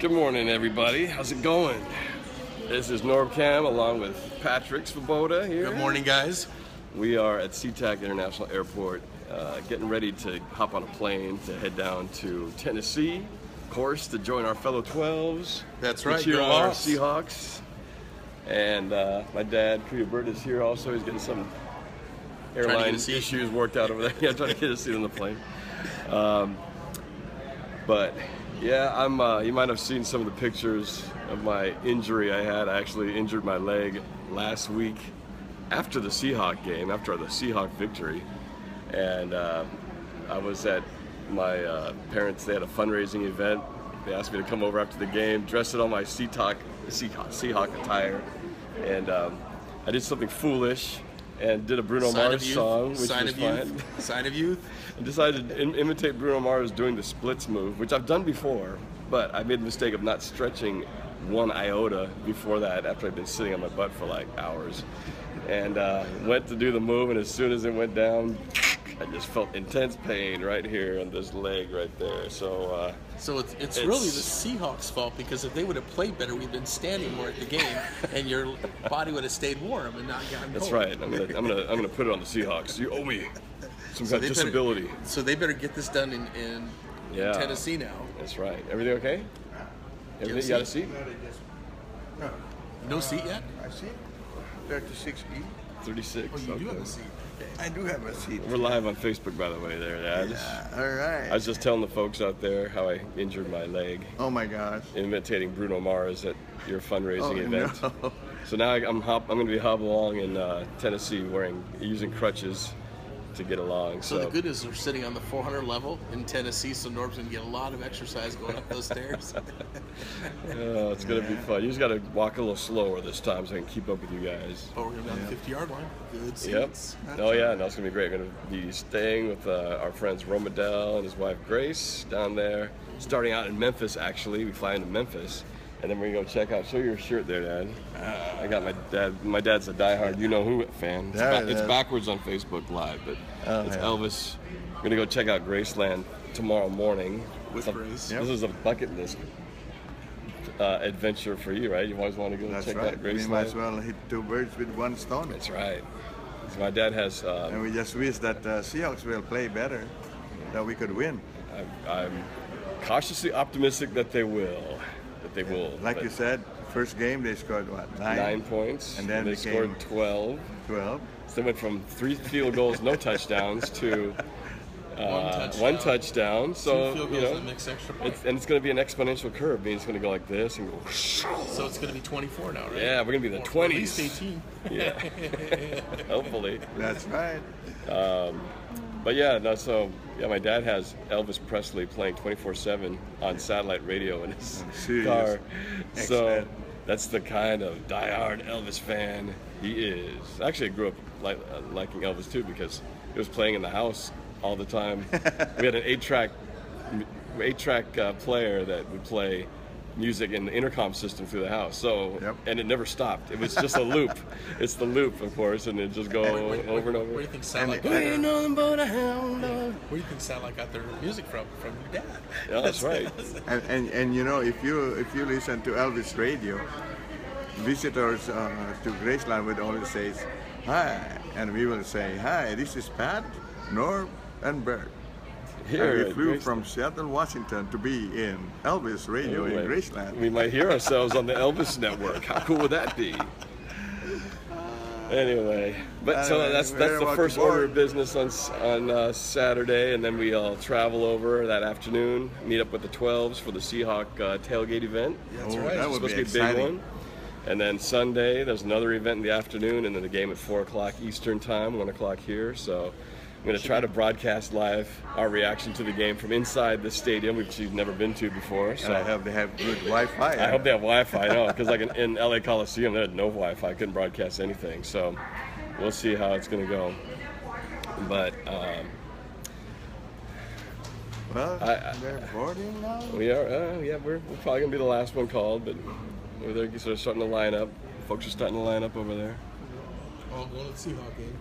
Good morning, everybody. How's it going? This is NorbCam along with Patrick Svoboda here. Good morning, guys. We are at SeaTac International Airport, getting ready to hop on a plane to head down to Tennessee, of course, to join our fellow 12s. That's right, cheer go on our Hawks. Seahawks. And my dad, Kuya Burt, is here also. He's getting some airline issues worked out over there. Yeah, trying to get a seat on the plane. But yeah, you might have seen some of the pictures of my injury I had. I actually injured my leg last week after the Seahawk game, after the Seahawk victory. And I was at my parents, they had a fundraising event. They asked me to come over after the game, dress in all my Seahawk attire. And I did something foolish and did a Bruno Mars song, which was fun. Sign of youth. I decided to imitate Bruno Mars doing the splits move, which I've done before, but I made the mistake of not stretching one iota before that after I'd been sitting on my butt for like hours. And went to do the move, and as soon as it went down, I just felt intense pain right here on this leg right there. So it's really the Seahawks' fault, because if they would have played better, we'd been standing more at the game, and your body would have stayed warm and not gotten cold. That's right. I'm gonna put it on the Seahawks. You owe me some kind of disability. So they better get this done in Tennessee now. That's right. Everything okay? Everything, you got a seat? No seat yet? I see. 36E. 36. Oh, you do have a seat. I do have a seat. We're live on Facebook, by the way, there, Dad. Yeah, all right. I was just telling the folks out there how I injured my leg. Oh my gosh. Imitating Bruno Mars at your fundraising event. No. So now I'm going to be hobbling along in Tennessee using crutches to get along. So the good news is we're sitting on the 400 level in Tennessee, so Norb's going to get a lot of exercise going up those stairs. Oh, it's going to be fun. You just got to walk a little slower this time so I can keep up with you guys. Oh, we're going down the 50-yard line. Good seats. Yep. Oh yeah, no, it's going to be great. We're going to be staying with our friends Romadell and his wife Grace down there. Starting out in Memphis, actually. We fly into Memphis. And then we're going to go check out. Show your shirt there, Dad. I got my dad. My dad's a diehard you-know-who fan. It's backwards on Facebook Live, but it's Elvis. We're going to go check out Graceland tomorrow morning. With Grace. This is a bucket list adventure for you, right? You always want to go check out Graceland. We might as well hit two birds with one stone. That's right. So my dad has... and we just wish that Seahawks will play better, that we could win. I'm cautiously optimistic that they will. Like you said, first game they scored what? 9 points, and then they scored 12. 12. So they went from 3 field goals, no touchdowns, to one touchdown. So 2 field goals and mixed extra point. It's going to be an exponential curve. I mean, it's going to go like this and go. So it's going to be 24 now, right? Yeah, we're going to be in the 20s. At least 18. Yeah, hopefully. That's right. But yeah, no. So yeah, my dad has Elvis Presley playing 24/7 on satellite radio in his car. Excellent. So that's the kind of diehard Elvis fan he is. Actually, I grew up liking Elvis too, because he was playing in the house all the time. We had an 8-track player that would play music in the intercom system through the house. So and it never stopped. It was just a loop. It's the loop, of course, and it just go over and over. Where do you think Satellite got their music from your dad? Yeah, that's right. And you know, if you listen to Elvis radio, visitors to Graceland would always say, "Hi," and we will say, "Hi, this is Pat, Norm, and Bert." Here, we flew from Seattle, Washington to be in Elvis radio in Graceland. We might hear ourselves on the Elvis network. How cool would that be? Anyway, but so that's the first order of business on Saturday, and then we all travel over that afternoon, meet up with the 12s for the Seahawk tailgate event. That's right. That It's would supposed be to be a big exciting. one. And then Sunday, there's another event in the afternoon, and then the game at 4 o'clock Eastern time, 1 o'clock here. So I'm going to try to broadcast live our reaction to the game from inside the stadium, which you've never been to before. So And I hope they have good Wi-Fi. I hope they have Wi-Fi, no, because like in LA Coliseum, they had no Wi-Fi. I couldn't broadcast anything. So we'll see how it's going to go. But well, they're boarding now? we are, yeah, we're probably going to be the last one called, but they're sort of starting to line up. Folks are starting to line up over there. All going to the Seahawk game.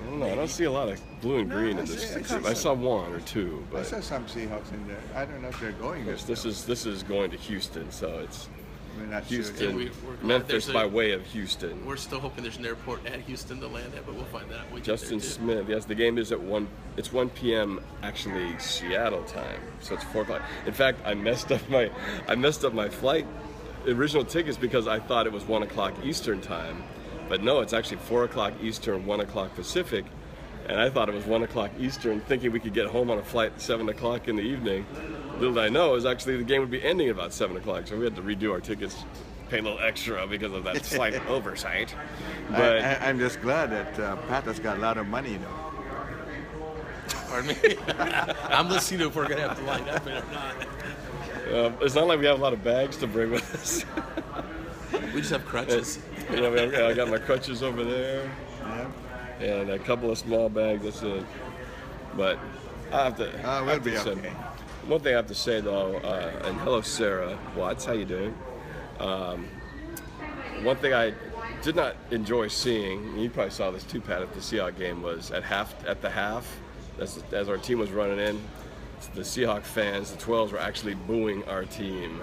I don't know. I don't see a lot of blue and green in this. I saw one or two, I but saw some Seahawks in there. I don't know if they're going this. this is going to Houston, so it's We're not Houston, sure. Yeah, we're glad Memphis there's a- by way of Houston. We're still hoping there's an airport at Houston to land at, but we'll find that out when we get Justin there, too. Smith. Yes, the game is at 1. It's 1 p.m. actually Seattle time, so it's 4 o'clock. In fact, I messed up my flight original tickets because I thought it was 1 o'clock Eastern time, but no, it's actually 4 o'clock Eastern, 1 o'clock Pacific, and I thought it was 1 o'clock Eastern, thinking we could get home on a flight at 7 o'clock in the evening. Little did I know is actually the game would be ending at about 7 o'clock, so we had to redo our tickets. Pay a little extra because of that slight oversight. But I'm just glad that Pat has got a lot of money, though. Pardon me? I'm listening to if we're going to have to line up or not. it's not like we have a lot of bags to bring with us. We just have crutches. You know, I got my crutches over there Yeah. and a couple of small bags. That's it. But I have to. I We'll have be to say- okay. One thing I have to say though, and hello Sarah Watts, how you doing? One thing I did not enjoy seeing, and you probably saw this too, Pat, at the Seahawks game, was at the half, as our team was running in, the Seahawks fans, the 12s, were actually booing our team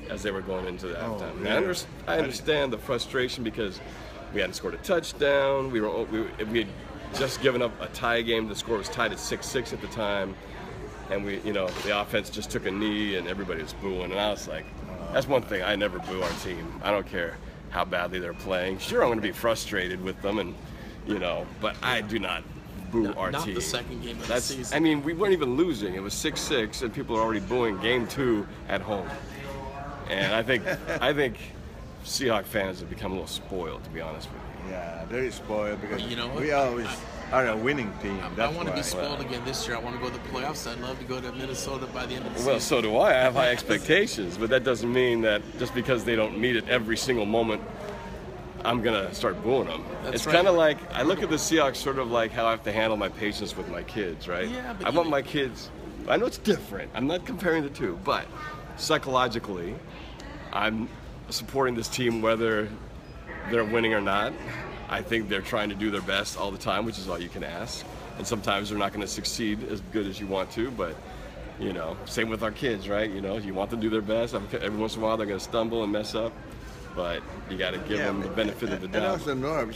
as they were going into the halftime. And really? I understand the frustration because we hadn't scored a touchdown. We had just given up a tie game. The score was tied at 6-6 at the time, and the offense just took a knee and everybody was booing. And I was like, that's one thing. I never boo our team. I don't care how badly they're playing. Sure, I'm going to be frustrated with them, and but I do not boo our Not team. the second game of the season. I mean, we weren't even losing. It was 6-6, and people are already booing game 2 at home. And I think Seahawks fans have become a little spoiled, to be honest with you. Yeah, they're spoiled because You know what? we always are a winning team. I That's want to why. be spoiled again this year. I want to go to the playoffs. I'd love to go to Minnesota by the end of the Well, season. so do I. I have high expectations, but that doesn't mean that just because they don't meet it every single moment, I'm going to start booing them. That's It's right. kind of like, I look at the Seahawks sort of like how I have to handle my patience with my kids, right? Yeah, but I want my kids, I know it's different. I'm not comparing the two, but psychologically, I'm supporting this team whether they're winning or not. I think they're trying to do their best all the time, which is all you can ask. And sometimes they're not going to succeed as good as you want to, but same with our kids, right? You want them to do their best. Every once in a while they're going to stumble and mess up, but you got to give them the benefit of the And doubt. also, Norm,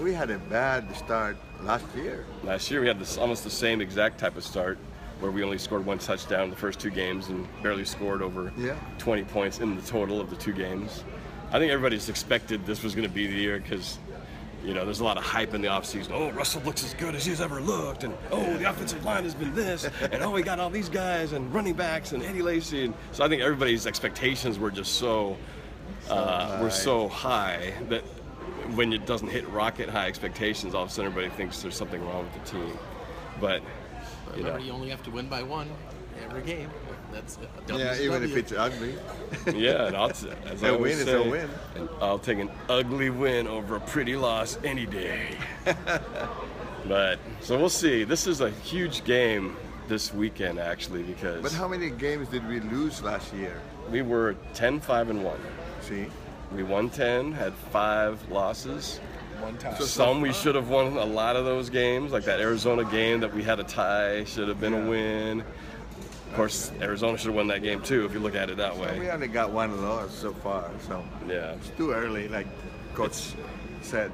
we had a bad start last year. Last year we had almost the same exact type of start where we only scored 1 touchdown in the first 2 games and barely scored over 20 points in the total of the 2 games. I think everybody's expected this was going to be the year because there's a lot of hype in the offseason. Oh, Russell looks as good as he's ever looked, and the offensive line has been this, and we got all these guys and running backs and Eddie Lacy, and so I think everybody's expectations were just so high that when it doesn't hit rocket high expectations, all of a sudden everybody thinks there's something wrong with the team. But Remember, you only have to win by 1 every game. That's Yeah, even if it's ugly. yeah, and as I A always win is say, a win. I'll take an ugly win over a pretty loss any day. But so we'll see. This is a huge game this weekend, actually, because But how many games did we lose last year? we were 10-5-1. See? We won 10, had 5 losses. one time. Some we should have won a lot of those games, like that Arizona game that we had a tie, should have been a win. Of course, Arizona should have won that game too, if you look at it that We way. only got 1 loss so far, so Yeah, it's too early, like Coach said.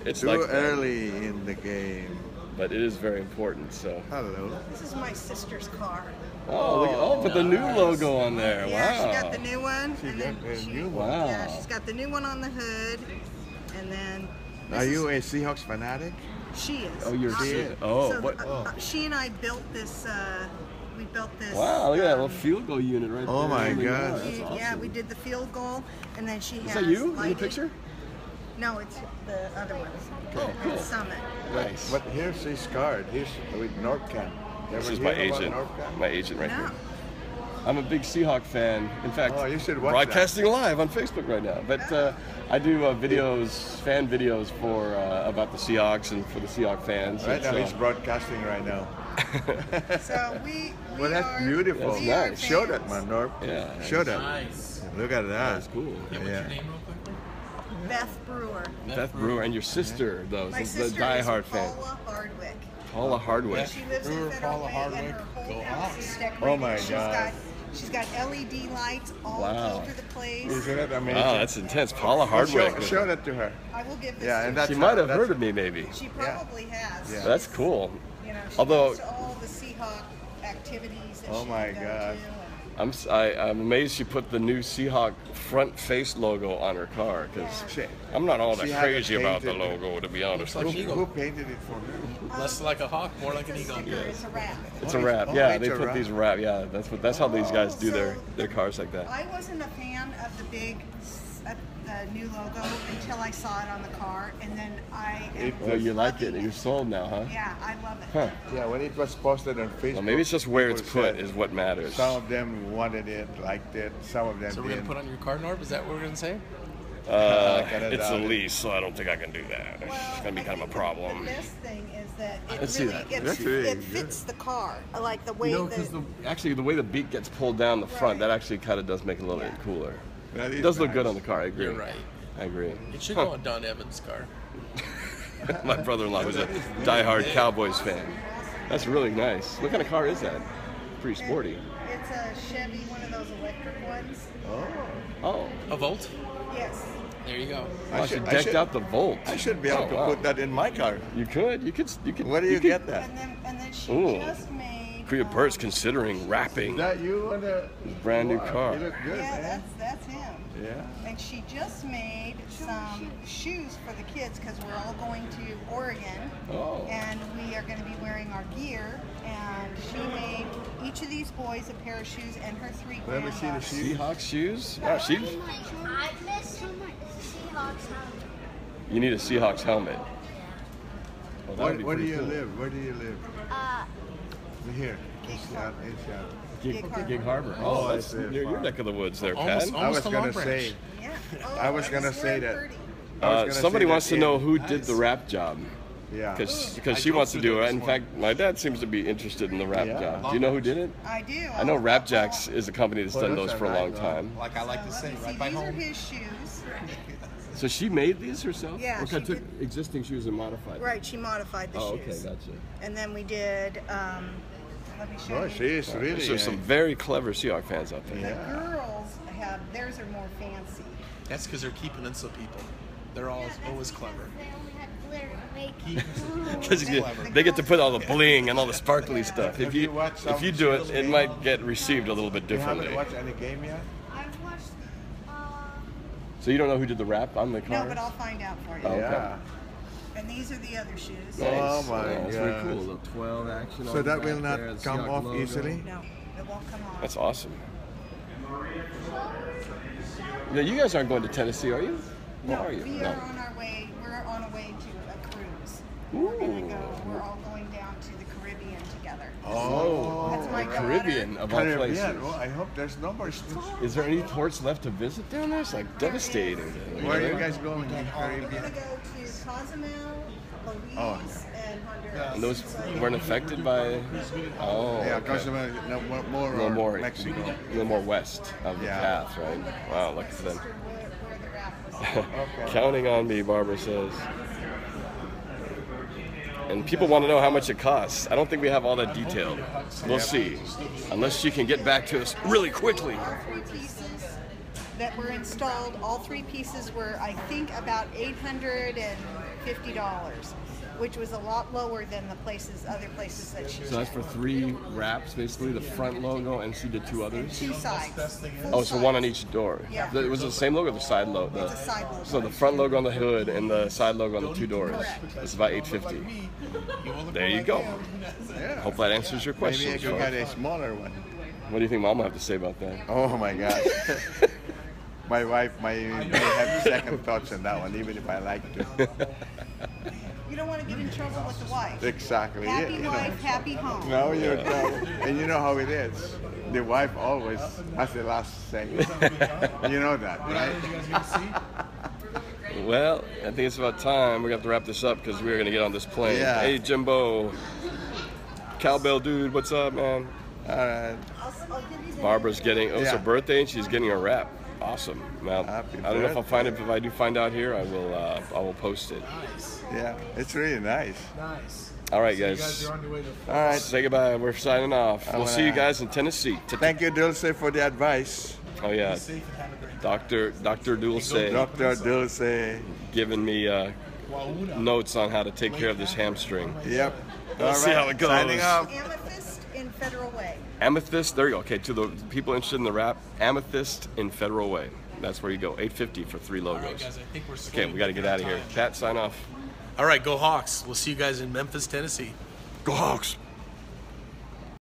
it's Too like that, early in the game. but it is very important. So, Hello. This is my sister's car. put the new logo on there. Yeah, she Wow. got the new one. She and got then a she- new one. Wow. Yeah, she's got the new one on the hood. And then Are you a Seahawks fanatic? she is. Oh, you're She shit. is. Oh, So, what? she and I built this. We built this. Wow, look at that little field goal unit right Oh there. my God. That's Yeah, awesome. we did the field goal, and then she has. Is that you in the lighted- picture? No, it's the other one. Oh, cool. It's Summit. Nice. But here's his card. Here's with Northcan. This is my agent. My agent right No. here. I'm a big Seahawk fan. In fact, Oh, you should watch broadcasting live on Facebook right now. But I do fan videos for about the Seahawks and for the Seahawk fans. Right now, It's, he's broadcasting right now. So we Well, that's are, beautiful. That's we are nice. Show that, fans. man, Norm. Yeah. Show that. Nice. Look at that. That's cool. Yeah, what's Yeah. your name real quick? Beth Brewer. Beth Brewer, and your sister, though, My is the sister diehard is fan. Paula Hardwick. Paula Hardwick. She lives Brewer, in Federal Paula Way, Hardwick, and her whole go house is Hawks. decorated. Oh my She's God. She's got LED lights all Wow. over the place. Isn't that amazing? Wow, that's intense. Paula Hardwick. Show that to her. I will give this Yeah, to and her. that's She might have that's- heard of me, maybe. She probably has. Yeah. That's cool. You know, she Although- goes to all the Seahawk activities that Oh she my can go God. to. I'm amazed she put the new Seahawk front face logo on her car, because She- I'm not all that She had crazy it about the painted. logo, to be honest. Looks like Who, eagle. who painted it for her? Less like a hawk, more like an It's a eagle. sticker, it's a wrap. It's a wrap. Yeah, it's they a put wrap. these wrap. Yeah, that's how these guys do So their cars like that. I wasn't a fan of the big new logo until I saw it on the car, and then Oh, you like it? loving You're sold now, huh? Yeah, I love it. Huh. Yeah, when it was posted on Facebook. Well, maybe it's just where it's people put said is what matters. Some of them wanted it, liked it. Some of them So we're gonna didn't. put on your car, Norb? Is that what we're gonna say? Kinda It's a doubt it. lease, so I don't think I can do that. It's gonna be kind of a problem. The best thing is that it Let's see really that. That's really it fits the car. I like the way You know, that. because actually the way the beak gets pulled down the front, Right. that actually kind of does make it a little bit cooler. That It is does look nice. good on the car. I agree. You're right. I agree. It should go on Don Evans' car. My brother-in-law was a diehard Cowboys fan. That's really nice. What kind of car is that? Pretty sporty. It's a Chevy, one of those electric ones. Oh, A Volt? Yes. There you go. I should decked out the Volt. I should be able to wow. put that in my car. You could. Where do you get that? And then she Ooh. just made. Priya Bert's considering wrapping Is that you on the brand new Wow, car. You look good, Yeah, man. that's him. Yeah. And she just made some shoes for the kids because we're all going to Oregon. Oh. And we are going to be wearing our gear. And she made each of these boys a pair of shoes and her three Let me see the granddaughters. shoes. Seahawks shoes? Oh, she. I missed so much Seahawks helmet. You need a Seahawks helmet. Well, that would be Where do pretty you cool. live? Where do you live? Here. Gig Harbor. Oh, that's near your neck of the woods there, Pat. Almost- I was a gonna Long Branch. say. Yeah. Oh, I was gonna it's say very that. pretty. I was gonna Somebody say wants that to know in- who did the rap job. Yeah. Because I she drove wants to through do there it. this In fact, my dad seems to be interested in the rap Yeah. job. Do you know who did it? I do. I know Rap Jacks is a company that's Well, done those those are for a long nice, time. Like I like to say, Let me right see, by these are home. his shoes. So she made these herself? Yeah, Or she took did. existing shoes and modified them? Right, she modified the Oh, okay, shoes. gotcha. And then we did, let me show Oh, you. she is really. There's some very clever Seahawks fans out there. The Yeah. girls have, theirs are more fancy. That's because they're keeping in some people. They're always clever. They only had glitter to make. Because they get to put all the bling and all the sparkly stuff. If you do it, it might get received a little bit You haven't differently. watched any game yet? I've watched. So you don't know who did the rap on the car? No, but I'll find out for you. Oh, okay. Yeah. And these are the other shoes. Oh my That's very God. cool. A little 12 action. So that will not come off easily? No, it won't come off. That's awesome. Yeah, you guys aren't going to Tennessee, are you? Or No, are you? we are on our way. We're on our way to a cruise. We're gonna go. We're all going down to the Caribbean together. Oh, That's my the daughter. Caribbean of all places. Caribbean. Well, I hope there's no more. Is there any ports left to visit down there? It's like devastating. Where are you guys going in We're Caribbean? gonna go to Cozumel, Belize, Oh, and Honduras. And those weren't affected by. Oh, Yeah, okay. Cozumel, no, more A little more, Mexico. a little more west of the Yeah. path, right? Wow, look at them. Where the raft was. Okay. Counting on me, Barbara says. And people want to know how much it costs. I don't think we have all that detailed. We'll see. Unless she can get back to us really quickly. All three pieces that were installed, all three pieces were, I think, about $850, which was a lot lower than the other places that she So that's for 3 wraps, basically, the front logo, and she did 2 others? two sides. Oh, so one on each door. Yeah. Was it the same logo or the side logo? It's a side logo. So the front logo on the hood and the side logo on the 2 doors. Correct. It's about $850. There you go. Yeah. Hope that answers your Maybe I question. could get a smaller one. What do you think Mom will have to say about that? Oh my God. My wife may have second thoughts on that one, even if I like to. You don't want to get in trouble with the wife. Exactly. Happy you know. wife, happy home. No, you know. And you know how it is. The wife always has the last say. You know that, right? Well, I think it's about time. We're going to have to wrap this up because we're going to get on this plane. Yeah. Hey, Jimbo. Cowbell dude, what's up, man? All right. I'll give you the Barbara's getting, it's her Yeah. birthday and she's getting a wrap. Awesome. Well, Happy I don't know if I'll find it, birthday. but if I do find out here, I will post it. Nice. Yeah, it's really nice. Nice. All right, So you guys. guys are on your way to All right. Say goodbye. We're signing off. I We'll see you wanna- guys in Tennessee. Thank you, Dulce, for the advice. Oh yeah, Be safe and have a great time. Dr. Dulce Dr. Dulce. giving me Wauna. notes on how to take care of this hamstring. Yep. We'll All see right. how it goes. Signing off. Amethyst in Federal Way. Amethyst. There you go. Okay, to the people interested in the rap, Amethyst in Federal Way. That's where you go. $8.50 for 3 All right, logos. guys, I think we're Okay, we got to get out of here. Pat, sign off. All right, go Hawks. We'll see you guys in Memphis, Tennessee. Go Hawks.